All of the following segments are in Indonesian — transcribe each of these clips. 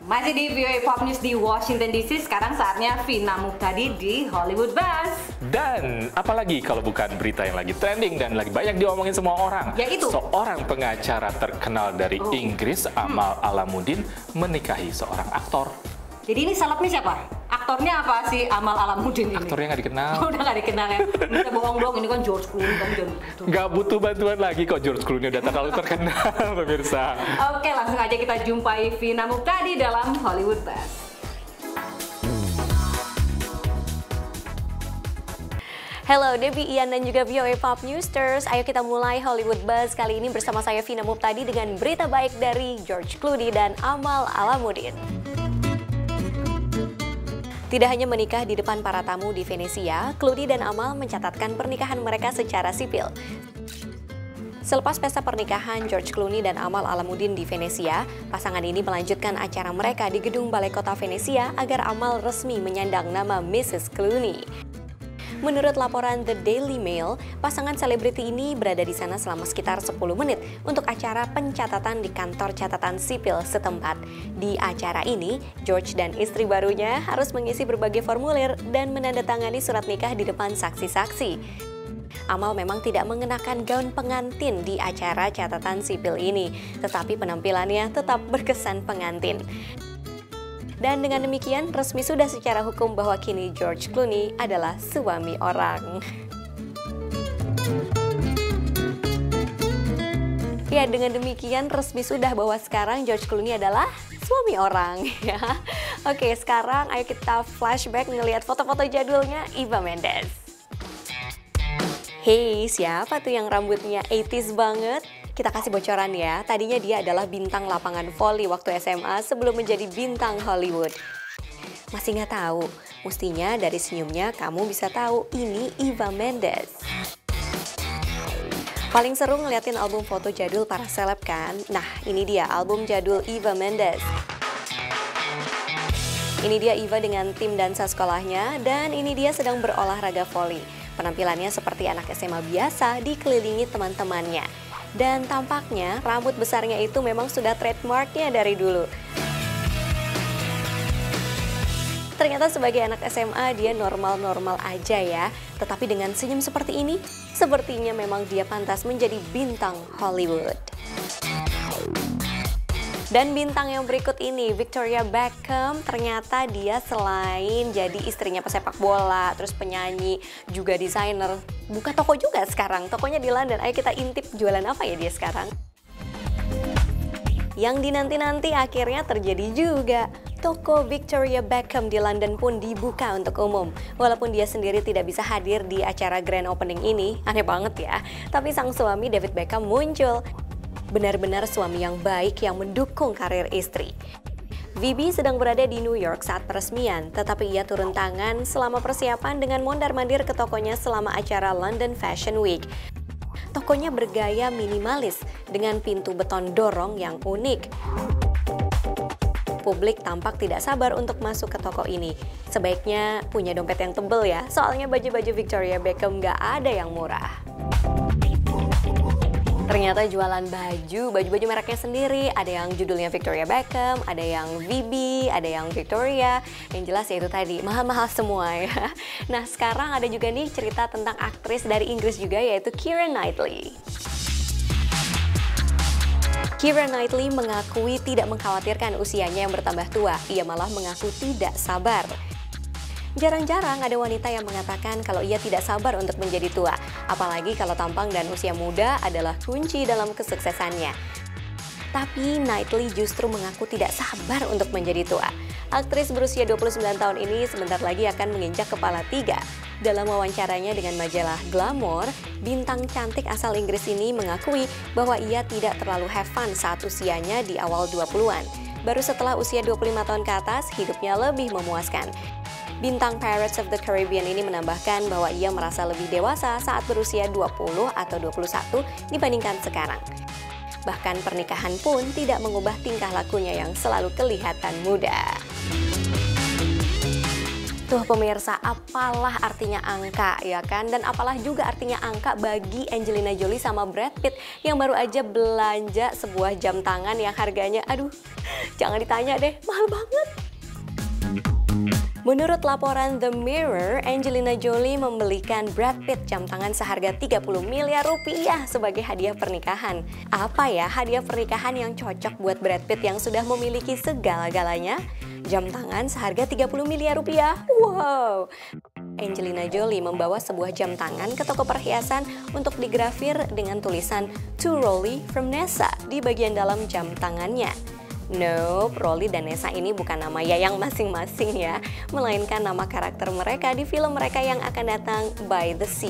Masih di VOA Pop News di Washington DC, sekarang saatnya Vina Muptadi di Hollywood Buzz. Dan apalagi kalau bukan berita yang lagi trending dan lagi banyak diomongin semua orang. Yaitu seorang pengacara terkenal dari Inggris, Amal Alamuddin, menikahi seorang aktor. Jadi ini selebnya siapa? Aktornya apa sih Amal Alamuddin ini? Aktornya nggak dikenal. Udah nggak dikenal ya? Bisa bohong dong, ini kan George Clooney kan. Nggak butuh bantuan lagi kok, George Clooney udah terlalu terkenal, pemirsa. Oke, langsung aja kita jumpai Vina Muptadi dalam Hollywood Buzz. Halo Debbie, Ian dan juga VOA Pop Newsters. Ayo kita mulai Hollywood Buzz kali ini bersama saya Vina Muptadi dengan berita baik dari George Clooney dan Amal Alamuddin. Tidak hanya menikah di depan para tamu di Venesia, Clooney dan Amal mencatatkan pernikahan mereka secara sipil. Selepas pesta pernikahan George Clooney dan Amal Alamuddin di Venesia, pasangan ini melanjutkan acara mereka di gedung Balai Kota Venesia agar Amal resmi menyandang nama Mrs. Clooney. Menurut laporan The Daily Mail, pasangan selebriti ini berada di sana selama sekitar 10 menit untuk acara pencatatan di kantor catatan sipil setempat. Di acara ini, George dan istri barunya harus mengisi berbagai formulir dan menandatangani surat nikah di depan saksi-saksi. Amal memang tidak mengenakan gaun pengantin di acara catatan sipil ini, tetapi penampilannya tetap berkesan pengantin. Dan dengan demikian, resmi sudah secara hukum bahwa kini George Clooney adalah suami orang. Ya, dengan demikian resmi sudah bahwa sekarang George Clooney adalah suami orang. Ya. Oke, sekarang ayo kita flashback ngelihat foto-foto jadulnya Eva Mendes. Hey, siapa tuh yang rambutnya 80s banget? Kita kasih bocoran ya, tadinya dia adalah bintang lapangan voli waktu SMA sebelum menjadi bintang Hollywood. Masih nggak tahu? Mestinya dari senyumnya kamu bisa tahu ini Eva Mendes. Paling seru ngeliatin album foto jadul para seleb kan? Nah, ini dia album jadul Eva Mendes. Ini dia Eva dengan tim dansa sekolahnya dan ini dia sedang berolahraga voli. Penampilannya seperti anak SMA biasa dikelilingi teman-temannya. Dan tampaknya rambut besarnya itu memang sudah trademarknya dari dulu. Ternyata sebagai anak SMA dia normal-normal aja ya. Tetapi dengan senyum seperti ini, sepertinya memang dia pantas menjadi bintang Hollywood. Dan bintang yang berikut ini, Victoria Beckham, ternyata dia selain jadi istrinya pesepak bola, terus penyanyi, juga desainer, buka toko juga sekarang. Tokonya di London, ayo kita intip jualan apa ya dia sekarang. Yang dinanti-nanti akhirnya terjadi juga. Toko Victoria Beckham di London pun dibuka untuk umum. Walaupun dia sendiri tidak bisa hadir di acara grand opening ini, aneh banget ya. Tapi sang suami David Beckham muncul. Benar-benar suami yang baik yang mendukung karir istri. Vibi sedang berada di New York saat peresmian, tetapi ia turun tangan selama persiapan dengan mondar-mandir ke tokonya selama acara London Fashion Week. Tokonya bergaya minimalis dengan pintu beton dorong yang unik. Publik tampak tidak sabar untuk masuk ke toko ini. Sebaiknya punya dompet yang tebel ya, soalnya baju-baju Victoria Beckham nggak ada yang murah. Ternyata jualan baju mereknya sendiri, ada yang judulnya Victoria Beckham, ada yang Vibi, ada yang Victoria, yang jelas ya itu tadi, mahal-mahal semua ya. Nah sekarang ada juga nih cerita tentang aktris dari Inggris juga yaitu Keira Knightley. Keira Knightley mengakui tidak mengkhawatirkan usianya yang bertambah tua, ia malah mengaku tidak sabar. Jarang-jarang ada wanita yang mengatakan kalau ia tidak sabar untuk menjadi tua, apalagi kalau tampang dan usia muda adalah kunci dalam kesuksesannya. Tapi Knightley justru mengaku tidak sabar untuk menjadi tua. Aktris berusia 29 tahun ini sebentar lagi akan menginjak kepala 3. Dalam wawancaranya dengan majalah Glamour, bintang cantik asal Inggris ini mengakui bahwa ia tidak terlalu have fun saat usianya di awal 20-an. Baru setelah usia 25 tahun ke atas, hidupnya lebih memuaskan. Bintang Pirates of the Caribbean ini menambahkan bahwa ia merasa lebih dewasa saat berusia 20 atau 21 dibandingkan sekarang. Bahkan pernikahan pun tidak mengubah tingkah lakunya yang selalu kelihatan muda. Tuh pemirsa, apalah artinya angka ya kan? Dan apalah juga artinya angka bagi Angelina Jolie sama Brad Pitt yang baru aja belanja sebuah jam tangan yang harganya, aduh jangan ditanya deh, mahal banget. Menurut laporan The Mirror, Angelina Jolie membelikan Brad Pitt jam tangan seharga 30 miliar rupiah sebagai hadiah pernikahan. Apa ya hadiah pernikahan yang cocok buat Brad Pitt yang sudah memiliki segala-galanya? Jam tangan seharga 30 miliar rupiah. Wow! Angelina Jolie membawa sebuah jam tangan ke toko perhiasan untuk digrafir dengan tulisan "To Rolly from Nessa" di bagian dalam jam tangannya. Nope, Rolly dan Nessa ini bukan nama Yayang masing-masing ya, melainkan nama karakter mereka di film mereka yang akan datang, By the Sea.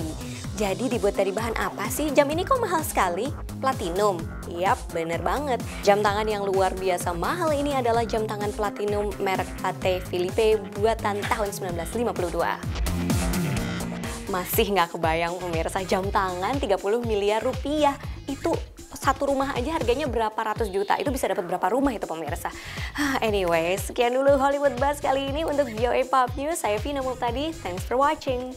Jadi dibuat dari bahan apa sih? Jam ini kok mahal sekali? Platinum? Yap, bener banget. Jam tangan yang luar biasa mahal ini adalah jam tangan platinum merek Patek Philippe buatan tahun 1952. Masih nggak kebayang pemirsa, jam tangan 30 miliar rupiah. Itu satu rumah aja harganya berapa ratus juta, itu bisa dapat berapa rumah itu pemirsa. Anyway, sekian dulu Hollywood Buzz kali ini untuk VOA Pop News. Saya Vina Muhtadi, thanks for watching.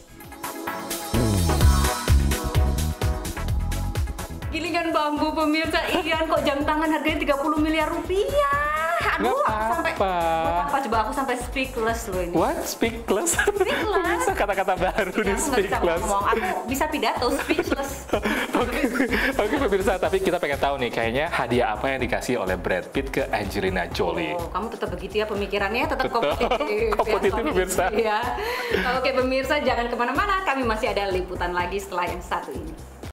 Gilingan bambu pemirsa, Ian kok jam tangan harganya 30 miliar rupiah. Aduh, sampai buat apa coba, aku sampai speechless loh ini. What? Speechless? Speechless. Kata-kata baru nih, speechless. Aku bisa pidato, speechless. Oke pemirsa, tapi kita pengen tahu nih, kayaknya hadiah apa yang dikasih oleh Brad Pitt ke Angelina Jolie? Oh, kamu tetap begitu ya pemikirannya, tetap kompetitif. Kompetitif pemirsa. Ya. Oke pemirsa, jangan kemana-mana, kami masih ada liputan lagi setelah yang satu ini.